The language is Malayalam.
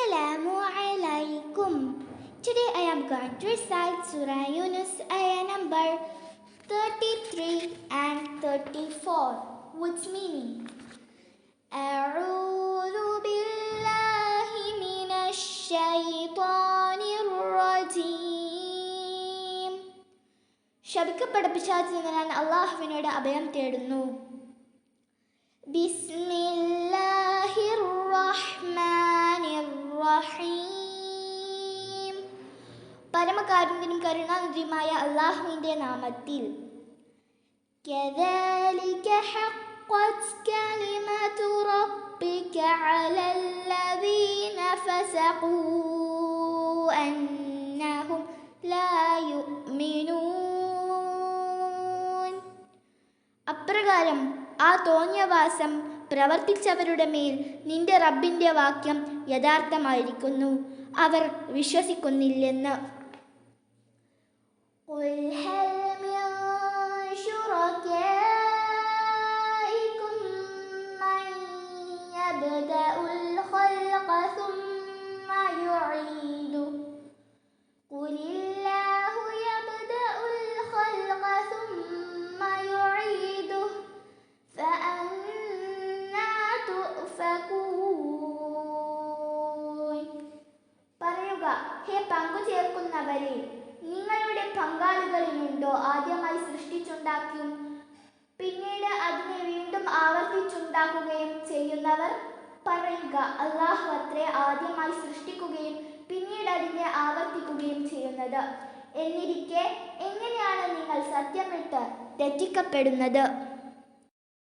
Assalamu alaikum. Today I am going to recite Surah Yunus, ayah number 33 and 34, which meaning A'udhu billahi minash shaitanir rajim. ശപിക്കപ്പെട്ട പിശാചിൽ നിന്ന് ഞാൻ അല്ലാഹുവിനോട് അഭയം തേടുന്നു. ബിസ്മില്ലാഹിർ റഹ്മാനിർ റഹീം. പരമകാരുണ്യനും കരുണാനിധിയുമായ അല്ലാഹുവിന്റെ നാമത്തിൽ. കദാലിക ഹഖ്ഖത് കലിമതു റബ്ബിക അലൽ ലദീന ഫസഖൂ അന്നഹും ലാ യുഅ്മിനൂൻ. അപ്രകാരം ആ തോന്നിയവാസം പ്രവർത്തിച്ചവരുടെ മേൽ നിന്റെ റബ്ബിന്റെ വാക്യം യഥാർത്ഥമായിരിക്കുന്നു, അവർ വിശ്വസിക്കുന്നില്ലെന്ന്. ഖുൽ ഹൽ മിൻ ശുറകാഇകും മൻ യബ്ദഉൽ ഖൽഖ സുമ്മ യുഈദു ഖുലില്ലാഹു യബ്ദഉൽ ഖൽഖ സുമ്മ യുഈദു ഫഅന്നാ തുഅഫകൂൻ. പറയുക, ഹേ പങ്കുചേർക്കുന്നവരെ, നിങ്ങളുടെ പങ്കാളികളിലുണ്ടോ ആദ്യമായി സൃഷ്ടിച്ചുണ്ടാക്കിയും പിന്നീട് അതിനെ വീണ്ടും ആവർത്തിച്ചുണ്ടാക്കുകയും ചെയ്യുന്നവർ? പറയുക, അല്ലാഹു അത്രേ ആദ്യമായി സൃഷ്ടിക്കുകയും പിന്നീട് അതിനെ ആവർത്തിക്കുകയും ചെയ്യുന്നത്. എന്നിരിക്കെ എങ്ങനെയാണ് നിങ്ങൾ സത്യം വിട്ട് തെറ്റിക്കപ്പെടുന്നത്?